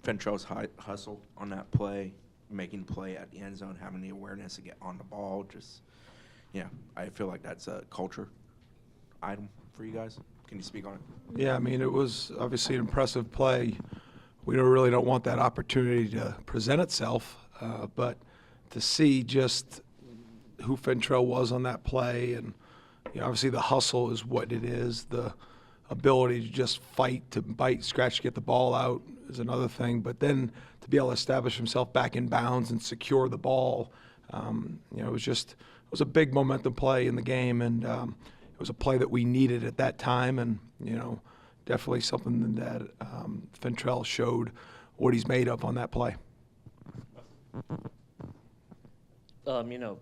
Ventrell's hustle on that play, making play at the end zone, having the awareness to get on the ball, just, I feel like that's a culture item for you guys. Can you speak on it? Yeah, I mean, it was obviously an impressive play. We really don't want that opportunity to present itself, but to see just who Ventrell was on that play, and obviously the hustle is what it is. The ability to just fight, to bite, scratch, get the ball out is another thing. But then to be able to establish himself back in bounds and secure the ball, it was a big momentum play in the game, and it was a play that we needed at that time, and definitely something that Ventrell showed what he's made of on that play.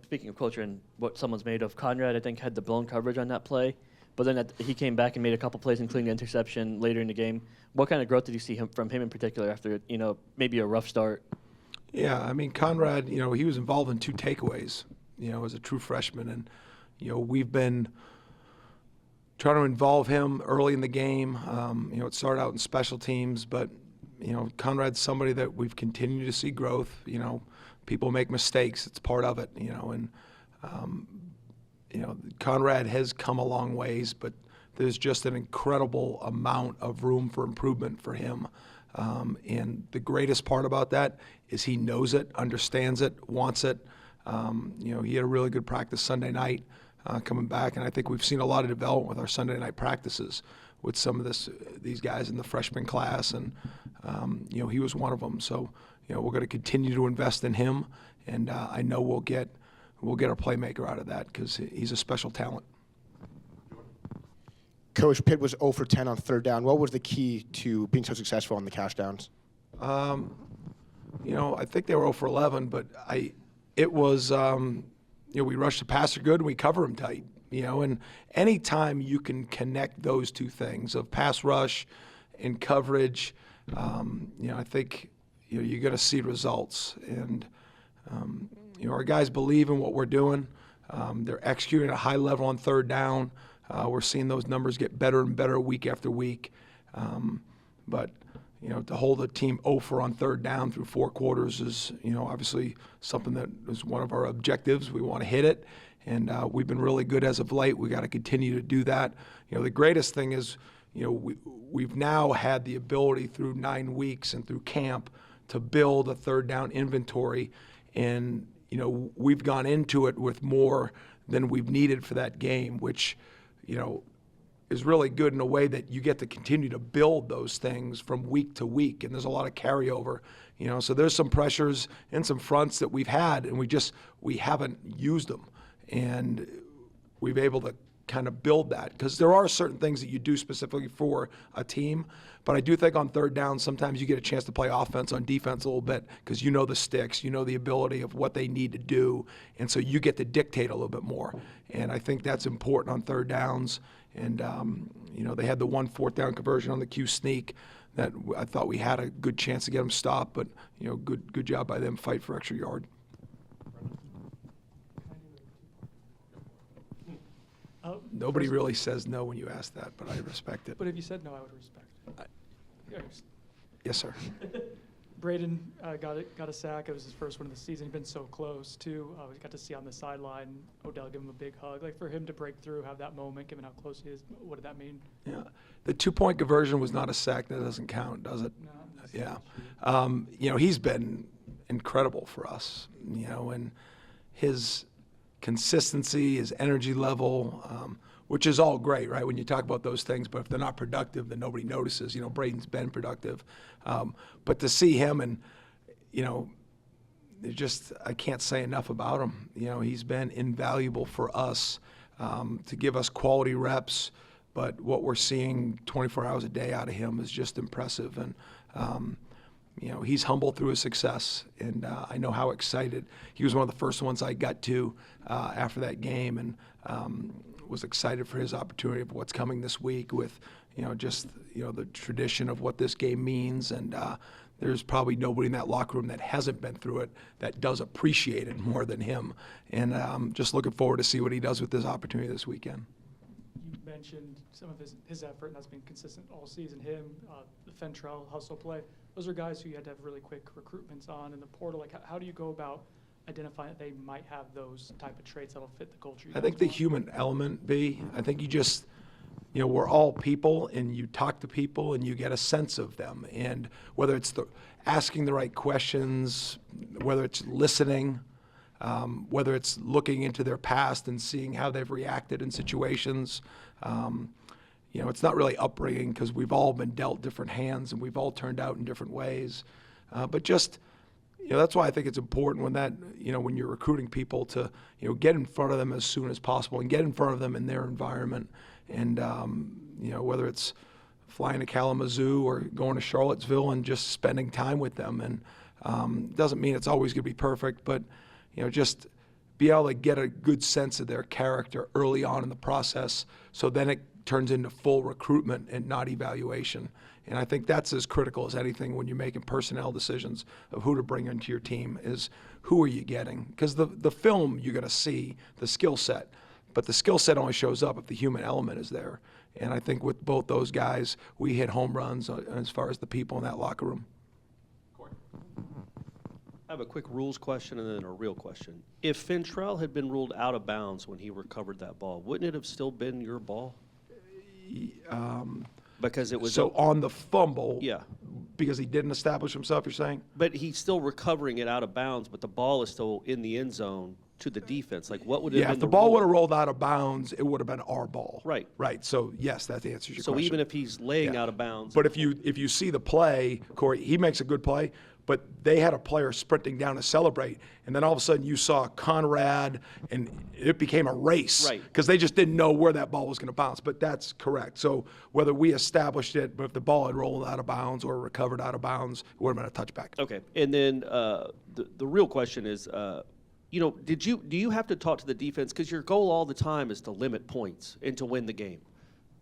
Speaking of culture and what someone's made of, Conrad, I think, had the blown coverage on that play, but then he came back and made a couple plays, including the interception later in the game. What kind of growth did you see from him in particular after, maybe a rough start? Yeah, I mean, Conrad, he was involved in 2 takeaways, as a true freshman, and, we've been trying to involve him early in the game. It started out in special teams, but, Conrad's somebody that we've continued to see growth. People make mistakes. It's part of it, and, Conrad has come a long ways, but there's just an incredible amount of room for improvement for him. And the greatest part about that is he knows it, understands it, wants it. He had a really good practice Sunday night coming back, and I think we've seen a lot of development with our Sunday night practices with some of these guys in the freshman class, and he was one of them. So we're going to continue to invest in him, and I know we'll get our playmaker out of that because he's a special talent. Coach, Pitt was 0 for 10 on 3rd down. What was the key to being so successful on the cash downs? I think they were 0 for 11, but it was, we rushed the passer good and we cover him tight, and anytime you can connect those 2 things of pass rush and coverage, I think, you're going to see results. And, our guys believe in what we're doing. They're executing at a high level on 3rd down. We're seeing those numbers get better and better week after week. But, to hold a team 0 for on 3rd down through 4 quarters is, obviously something that is one of our objectives. We want to hit it, and we've been really good as of late. We got to continue to do that. The greatest thing is, we've now had the ability through 9 weeks and through camp to build a 3rd down inventory, and we've gone into it with more than we've needed for that game, which is really good in a way that you get to continue to build those things from week to week, and there's a lot of carryover. So there's some pressures and some fronts that we've had, and we haven't used them, and we've able to kind of build that, because there are certain things that you do specifically for a team. But I do think on 3rd down, sometimes you get a chance to play offense on defense a little bit, because you know the sticks, you know the ability of what they need to do, and so you get to dictate a little bit more. And I think that's important on 3rd downs. And they had the 1 4th down conversion on the Q sneak that I thought we had a good chance to get them stopped, but good job by them, fight for extra yard. Nobody really says no when you ask that, but I respect it. But if you said no, I would respect it. Yes, sir. Braden got a sack. It was his first one of the season. He's been so close, too. We got to see on the sideline Odell give him a big hug. Like, for him to break through, have that moment, given how close he is, what did that mean? Yeah. The 2-point conversion was not a sack. That doesn't count, does it? No. Yeah. He's been incredible for us, and his consistency, his energy level, which is all great, right, when you talk about those things. But if they're not productive, then nobody notices. Braden's been productive. But to see him and, I can't say enough about him. He's been invaluable for us to give us quality reps. But what we're seeing 24 hours a day out of him is just impressive. And, he's humble through his success. And I know how excited. He was one of the first ones I got to after that game, and was excited for his opportunity of what's coming this week with, the tradition of what this game means. And there's probably nobody in that locker room that hasn't been through it that does appreciate it more than him. And just looking forward to see what he does with this opportunity this weekend. You mentioned some of his effort, and that's been consistent all season. Him, the Fentrell hustle play. Those are guys who you had to have really quick recruitments on in the portal. Like, how do you go about identifying that they might have those type of traits that'll fit the culture? I think the human element, B, I think you just, we're all people, and you talk to people and you get a sense of them. And whether it's asking the right questions, whether it's listening, whether it's looking into their past and seeing how they've reacted in situations. It's not really upbringing, because we've all been dealt different hands and we've all turned out in different ways. But just, that's why I think it's important when you're recruiting people to, get in front of them as soon as possible and get in front of them in their environment. And, whether it's flying to Kalamazoo or going to Charlottesville and just spending time with them. And doesn't mean it's always going to be perfect, but, just be able to get a good sense of their character early on in the process, so then it turns into full recruitment and not evaluation. And I think that's as critical as anything when you're making personnel decisions of who to bring into your team, is who are you getting? Because the film, you're going to see the skill set, but the skill set only shows up if the human element is there. And I think with both those guys, we hit home runs as far as the people in that locker room. I have a quick rules question and then a real question. If Fentrell had been ruled out of bounds when he recovered that ball, wouldn't it have still been your ball? Because it was So on the fumble, yeah. because he didn't establish himself, you're saying? But he's still recovering it out of bounds, but the ball is still in the end zone to the defense. Like, what would it have Yeah, been? if the ball would have rolled out of bounds, it would have been our ball. Right. Right. So yes, that answers your So question. even if he's laying Yeah. out of bounds. But if you see the play, Corey, he makes a good play, but they had a player sprinting down to celebrate, and then all of a sudden you saw Conrad, and it became a race. Right. Because they just didn't know where that ball was going to bounce. But that's correct. So whether we established it, but if the ball had rolled out of bounds or recovered out of bounds, it would have been a touchback. Okay. And then the real question is, do you have to talk to the defense? Because your goal all the time is to limit points and to win the game.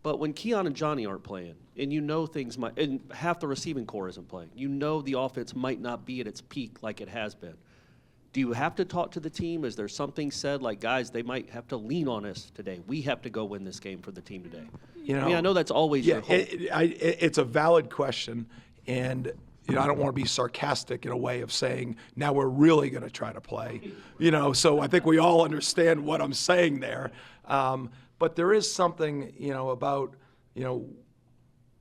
But when Keon and Johnny aren't playing, and things might, and half the receiving core isn't playing, the offense might not be at its peak like it has been. Do you have to talk to the team? Is there something said like, guys, they might have to lean on us today? We have to go win this game for the team today. I know that's always your hope. It's a valid question, and I don't want to be sarcastic in a way of saying, now we're really going to try to play. So I think we all understand what I'm saying there. But there is something, about,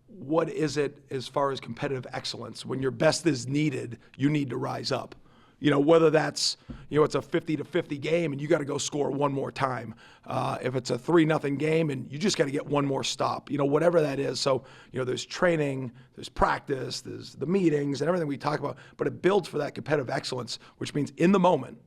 what is it as far as competitive excellence? When your best is needed, you need to rise up. Whether that's, it's a 50-50 game and you got to go score one more time. If it's a 3-0 game and you just got to get one more stop, whatever that is. So, there's training, there's practice, there's the meetings and everything we talk about, but it builds for that competitive excellence, which means in the moment,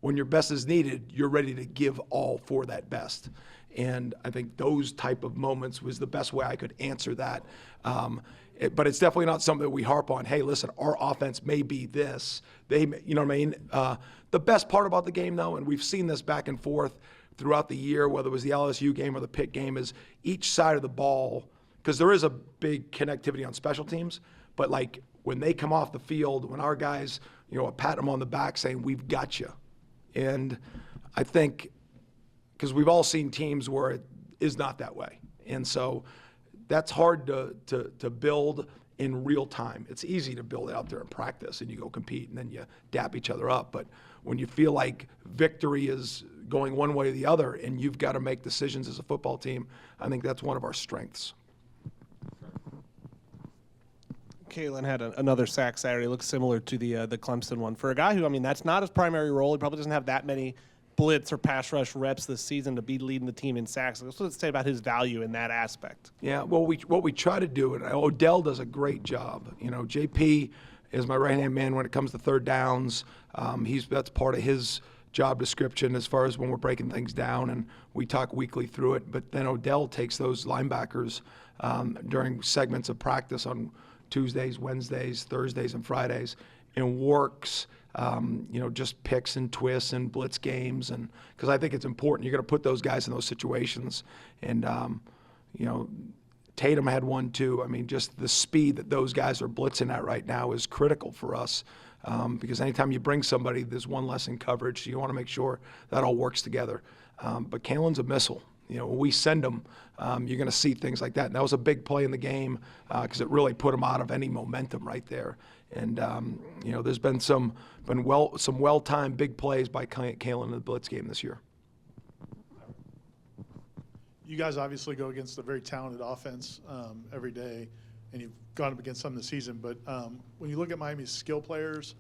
when your best is needed, you're ready to give all for that best. And I think those type of moments was the best way I could answer that. But it's definitely not something that we harp on. Hey, listen, our offense may be this. You know what I mean? The best part about the game, though, and we've seen this back and forth throughout the year, whether it was the LSU game or the Pitt game, is each side of the ball, because there is a big connectivity on special teams, but like when they come off the field, when our guys, pat them on the back saying, we've got you. And I think, because we've all seen teams where it is not that way. And so that's hard to build in real time. It's easy to build it out there in practice and you go compete and then you dap each other up. But when you feel like victory is going one way or the other and you've got to make decisions as a football team, I think that's one of our strengths. Kalen had another sack Saturday. Looks similar to the Clemson one. For a guy who, that's not his primary role. He probably doesn't have that many blitz or pass rush reps this season to be leading the team in sacks. Let's say about his value in that aspect. Yeah, well, what we try to do, and Odell does a great job. JP is my right-hand man when it comes to third downs. That's part of his job description as far as when we're breaking things down, and we talk weekly through it. But then Odell takes those linebackers during segments of practice on Tuesdays, Wednesdays, Thursdays, and Fridays, and works, just picks and twists and blitz games, and because I think it's important. You're going to put those guys in those situations, and Tatum had one too. Just the speed that those guys are blitzing at right now is critical for us, because anytime you bring somebody, there's one less in coverage, so you want to make sure that all works together. But Kalen's a missile. when we send them, you're going to see things like that. And that was a big play in the game because it really put them out of any momentum right there. And there's been some well-timed big plays by Kalen in the Blitz game this year. You guys obviously go against a very talented offense every day, and you've gone up against some this season. But when you look at Miami's skill players,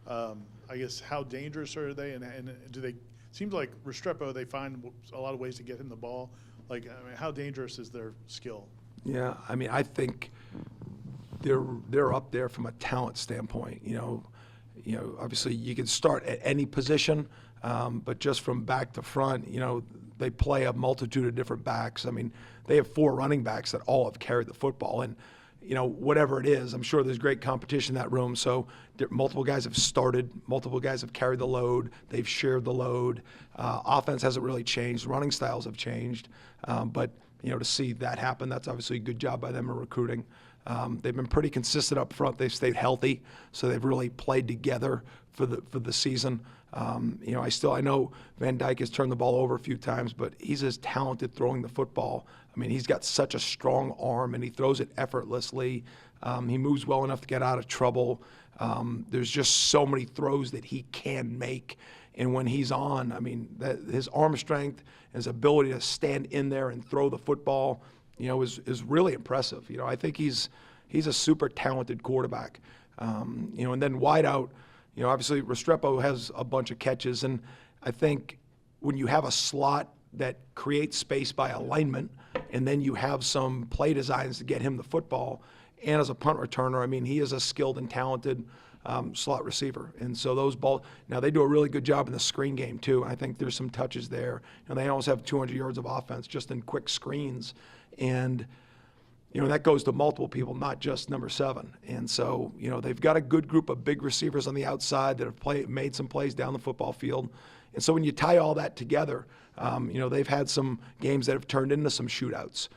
I guess how dangerous are they, and do they? Seems like Restrepo, they find a lot of ways to get him the ball. Like, I mean, how dangerous is their skill? Yeah, I mean, I think they're up there from a talent standpoint. Obviously you can start at any position, but just from back to front, they play a multitude of different backs. I mean, they have 4 running backs that all have carried the football, and whatever it is, I'm sure there's great competition in that room. So multiple guys have started, multiple guys have carried the load, they've shared the load. Offense hasn't really changed, running styles have changed, but to see that happen, that's obviously a good job by them in recruiting. They've been pretty consistent up front. They've stayed healthy, so they've really played together for the season. I know Van Dyke has turned the ball over a few times, but he's as talented throwing the football. I mean, he's got such a strong arm, and he throws it effortlessly. He moves well enough to get out of trouble. There's just so many throws that he can make. And when he's on, I mean, his arm strength, his ability to stand in there and throw the football, is really impressive. I think he's a super talented quarterback. And then wide out, obviously Restrepo has a bunch of catches, and I think when you have a slot that creates space by alignment, and then you have some play designs to get him the football, and as a punt returner, I mean, he is a skilled and talented slot receiver. And so those balls, now they do a really good job in the screen game too. I think there's some touches there, and they almost have 200 yards of offense just in quick screens. And that goes to multiple people, not just number 7. And so, they've got a good group of big receivers on the outside that have made some plays down the football field. And so when you tie all that together, they've had some games that have turned into some shootouts.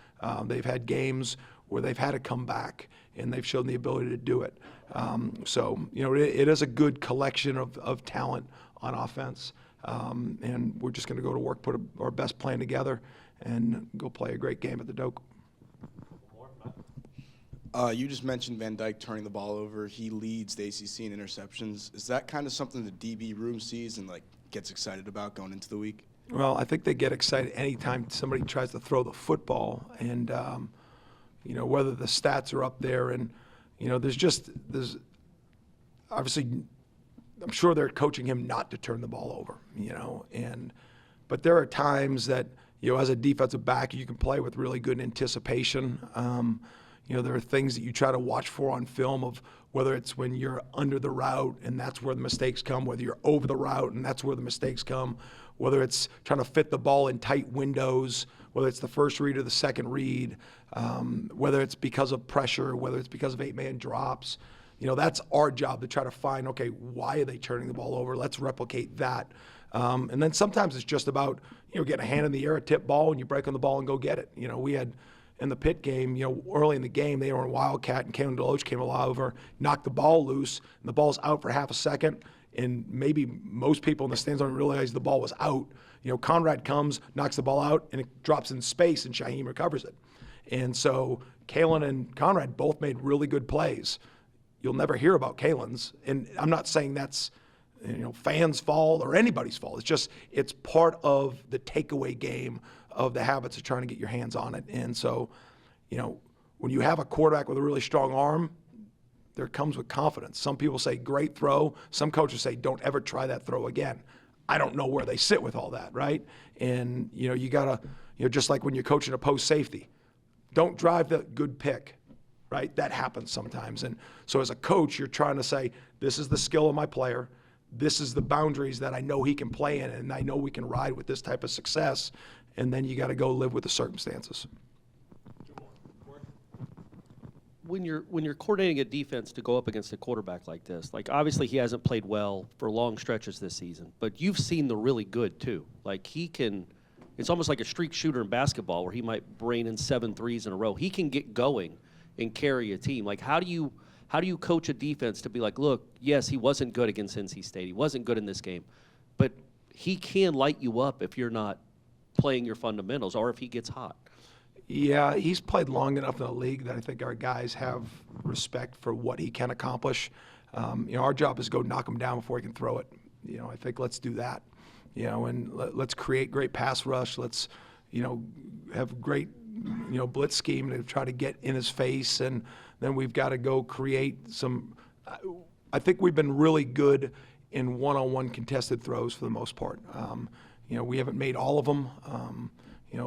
They've had games where they've had to come back, and they've shown the ability to do it. It is a good collection of talent on offense. And we're just going to go to work, put our best plan together, and go play a great game at the Doak. You just mentioned Van Dyke turning the ball over. He leads the ACC in interceptions. Is that kind of something the DB room sees and gets excited about going into the week? Well, I think they get excited anytime somebody tries to throw the football, and whether the stats are up there, and there's obviously, I'm sure they're coaching him not to turn the ball over, but there are times that as a defensive back you can play with really good anticipation. There are things that you try to watch for on film, of whether it's when you're under the route and that's where the mistakes come, whether you're over the route and that's where the mistakes come, whether it's trying to fit the ball in tight windows, whether it's the first read or the second read, whether it's because of pressure, whether it's because of 8-man drops. That's our job to try to find, okay, why are they turning the ball over? Let's replicate that. And then sometimes it's just about, getting a hand in the air, a tip ball, and you break on the ball and go get it. We had in the Pitt game, early in the game, they were in Wildcat, and Kalen DeLoach came over, knocked the ball loose, and the ball's out for half a second, and maybe most people in the stands don't realize the ball was out. Conrad comes, knocks the ball out, and it drops in space, and Shaheem recovers it. And so Kalen and Conrad both made really good plays. You'll never hear about Kalen's, and I'm not saying that's fans' fault or anybody's fault. It's part of the takeaway game of the habits of trying to get your hands on it. And so, when you have a quarterback with a really strong arm, there comes with confidence. Some people say great throw. Some coaches say don't ever try that throw again. I don't know where they sit with all that, right? And you gotta, just like when you're coaching a post safety, don't drive the good pick, right? That happens sometimes. And so as a coach, you're trying to say, this is the skill of my player. This is the boundaries that I know he can play in, and I know we can ride with this type of success. And then you got to go live with the circumstances. When you're coordinating a defense to go up against a quarterback like this, obviously he hasn't played well for long stretches this season, but you've seen the really good too. He can, it's almost like a streak shooter in basketball where he might brain in 7 threes in a row. He can get going and carry a team. How do you coach a defense to be like, look, yes, he wasn't good against NC State. He wasn't good in this game, but he can light you up if you're not playing your fundamentals, or if he gets hot. Yeah, he's played long enough in the league that I think our guys have respect for what he can accomplish. Our job is to go knock him down before he can throw it. I think let's do that. And let's create great pass rush. Let's, have great, blitz scheme to try to get in his face, and then we've got to go create some. I think we've been really good in one-on-one contested throws for the most part. We haven't made all of them,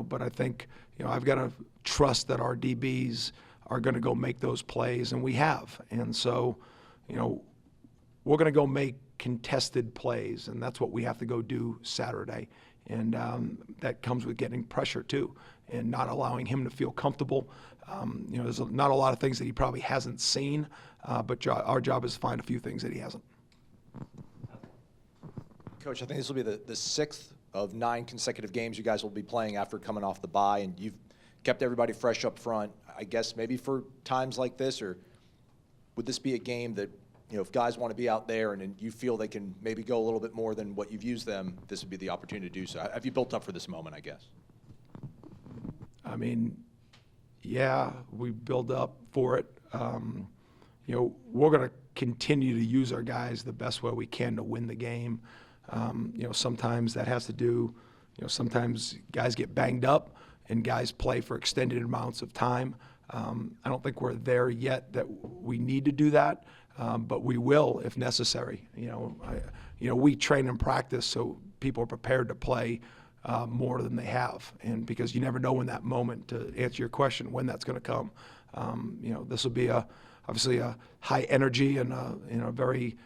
but I think, I've got to trust that our DBs are going to go make those plays, and we have. And so, we're going to go make contested plays, and that's what we have to go do Saturday. And that comes with getting pressure too, and not allowing him to feel comfortable. There's not a lot of things that he probably hasn't seen, but our job is to find a few things that he hasn't. Coach, I think this will be the sixth of 9 consecutive games you guys will be playing after coming off the bye, and you've kept everybody fresh up front. I guess maybe for times like this, or would this be a game that, if guys want to be out there and you feel they can maybe go a little bit more than what you've used them, this would be the opportunity to do so? Have you built up for this moment, I guess? I mean, yeah, we build up for it. We're going to continue to use our guys the best way we can to win the game. Sometimes that has to do, sometimes guys get banged up and guys play for extended amounts of time. I don't think we're there yet that we need to do that, but we will if necessary. We train and practice so people are prepared to play more than they have, and because you never know when that moment, to answer your question, when that's going to come. This will be obviously a high energy and a very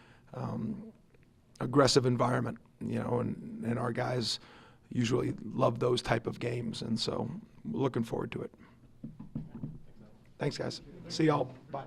aggressive environment, and our guys usually love those type of games, and so we're looking forward to it. Thanks, guys. See y'all. Bye.